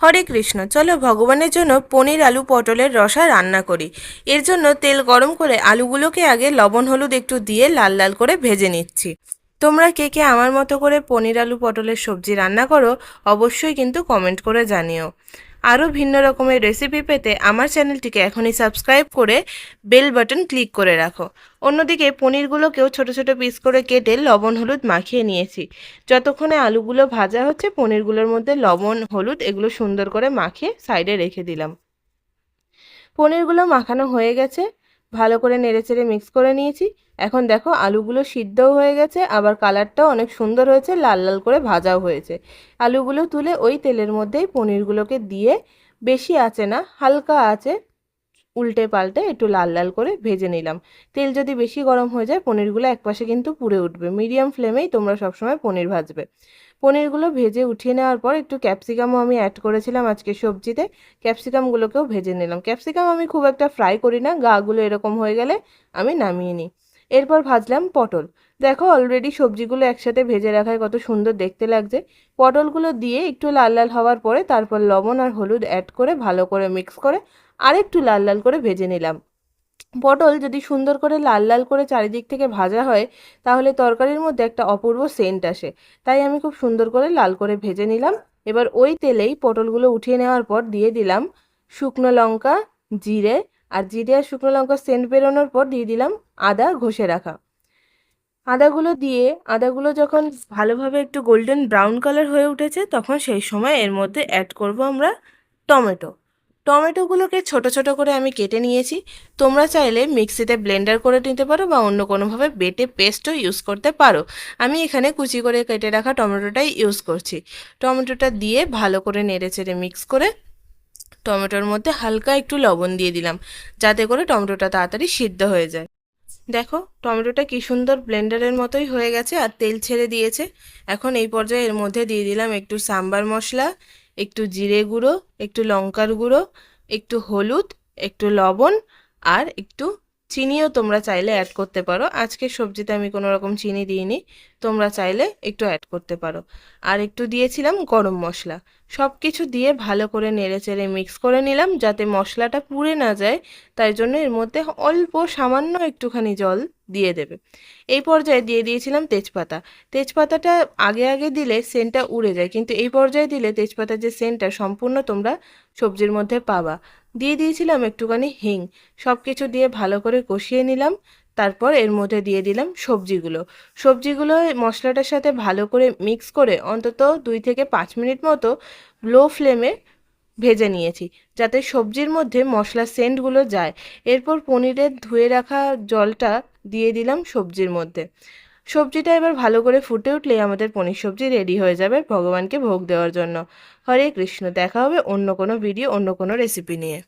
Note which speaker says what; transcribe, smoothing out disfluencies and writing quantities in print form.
Speaker 1: হরে কৃষ্ণ। চলো ভগবানের জন্য পনির আলু পটলের রসা রান্না করি। এর জন্য তেল গরম করে আলুগুলোকে আগে লবণ হলুদ একটু দিয়ে লাল লাল করে ভেজে নিচ্ছি। তোমরা কে কে আমার মতো করে পনির আলু পটলের সবজি রান্না করো অবশ্যই কিন্তু কমেন্ট করে জানিও। আরও ভিন্ন রকমের রেসিপি পেতে আমার চ্যানেলটিকে এখনই সাবস্ক্রাইব করে বেল বাটন ক্লিক করে রাখো। অন্যদিকে পনিরগুলোকেও ছোট ছোট পিস করে কেটে লবণ হলুদ মাখিয়ে নিয়েছি। যতক্ষণে আলুগুলো ভাজা হচ্ছে পনিরগুলোর মধ্যে লবণ হলুদ এগুলো সুন্দর করে মাখিয়ে সাইডে রেখে দিলাম। পনিরগুলো মাখানো হয়ে গেছে, ভালো করে নেড়েচেড়ে মিক্স করে নিয়েছি। এখন দেখো আলুগুলো সিদ্ধও হয়ে গেছে, আবার কালারটাও অনেক সুন্দর হয়েছে, লাল লাল করে ভাজাও হয়েছে। আলুগুলো তুলে ওই তেলের মধ্যেই পনিরগুলোকে দিয়ে বেশি আঁচে না, হালকা আঁচে উল্টে পাল্টে একটু লাল লাল করে ভেজে নিলাম। তেল যদি বেশি গরম হয়ে যায় পনিরগুলো একপাশে কিন্তু পুড়ে উঠবে। মিডিয়াম ফ্লেমেই তোমরা সবসময় পনির ভাজবে। পনিরগুলো ভেজে উঠিয়ে নেওয়ার পর একটু ক্যাপসিকামও আমি অ্যাড করেছিলাম আজকে সবজিতে। ক্যাপসিকামগুলোকেও ভেজে নিলাম। ক্যাপসিকাম আমি খুব একটা ফ্রাই করি না, গাগুলো এরকম হয়ে গেলে আমি নামিয়ে নিই। এরপর ভাজলাম পটল। দেখো অলরেডি সবজিগুলো একসাথে ভেজে রাখায় কত সুন্দর দেখতে লাগছে। পটলগুলো দিয়ে একটু লাল লাল হওয়ার পরে তারপর লবণ আর হলুদ অ্যাড করে ভালো করে মিক্স করে আরেকটু লাল লাল করে ভেজে নিলাম। পটল যদি সুন্দর করে লাল লাল করে চারিদিক থেকে ভাজা হয় তাহলে তরকারির মধ্যে একটা অপূর্ব সেন্ট আসে। তাই আমি খুব সুন্দর করে লাল করে ভেজে নিলাম। এবার ওই তেলেই পটলগুলো উঠিয়ে নেওয়ার পর দিয়ে দিলাম শুকনো লঙ্কা, জিরে, আর জিরে আর শুকনো লঙ্কার সেন্ট বেরোনোর পর দিয়ে দিলাম আদা ঘষে রাখা। আদাগুলো দিয়ে আদাগুলো যখন ভালোভাবে একটু গোল্ডেন ব্রাউন কালার হয়ে উঠেছে তখন সেই সময় এর মধ্যে অ্যাড করব আমরা টমেটো। টমেটোগুলোকে ছোট ছোট করে আমি কেটে নিয়েছি। তোমরা চাইলে মিক্সিতে ব্লেন্ডার করে নিতে পারো বা অন্য কোনোভাবে বেটে পেস্টও ইউজ করতে পারো। আমি এখানে কুচি করে কেটে রাখা টমেটোটাই ইউজ করছি। টমেটোটা দিয়ে ভালো করে নেড়েচেড়ে মিক্স করে টমেটোর মধ্যে হালকা একটু লবণ দিয়ে দিলাম যাতে করে টমেটোটা তাড়াতাড়ি সিদ্ধ হয়ে যায়। দেখো টমেটোটা কি সুন্দর ব্লেন্ডারের মতোই হয়ে গেছে আর তেল ছেড়ে দিয়েছে। এখন এই পর্যায়ে এর মধ্যে দিয়ে দিলাম একটু সাম্বার মশলা, একটু জিরে গুঁড়ো, একটু লঙ্কার গুঁড়ো, একটু হলুদ, একটু লবণ আর একটু চিনিও তোমরা চাইলে অ্যাড করতে পারো। আজকের সবজিতে আমি কোনো রকম চিনি দিইনি, তোমরা চাইলে একটু অ্যাড করতে পারো। আর একটু দিয়েছিলাম গরম মশলা। সব কিছু দিয়ে ভালো করে নেড়েচেড়ে মিক্স করে নিলাম যাতে মশলাটা পুড়ে না যায়। তাই জন্য এর মধ্যে অল্প সামান্য একটুখানি জল দিয়ে দেবে। এই পর্যায়ে দিয়ে দিয়েছিলাম তেজপাতা। তেজপাতাটা আগে আগে দিলে সেন্টটা উড়ে যায়, কিন্তু এই পর্যায়ে দিলে তেজপাতার যে সেন্টটা সম্পূর্ণ তোমরা সবজির মধ্যে পাবা। দিয়ে দিয়েছিলাম একটুখানি হিং। সব কিছু দিয়ে ভালো করে কষিয়ে নিলাম। তারপর এর মধ্যে দিয়ে দিলাম সবজিগুলো মশলাটার সাথে ভালো করে মিক্স করে অন্তত 2 থেকে 5 মিনিট মতো লো ফ্লেমে ভেজে নিয়েছি যাতে সবজির মধ্যে মশলার সেন্টগুলো যায়। এরপর পনিরের ধুয়ে রাখা জলটা দিয়ে দিলাম সবজির মধ্যে। সবজিটা এবার ভালো করে ফুটে উঠলেই আমাদের পনির সবজি রেডি হয়ে যাবে ভগবানকে ভোগ দেওয়ার জন্য। হরে কৃষ্ণ। দেখা হবে অন্য কোনো ভিডিও অন্য কোনো রেসিপি নিয়ে।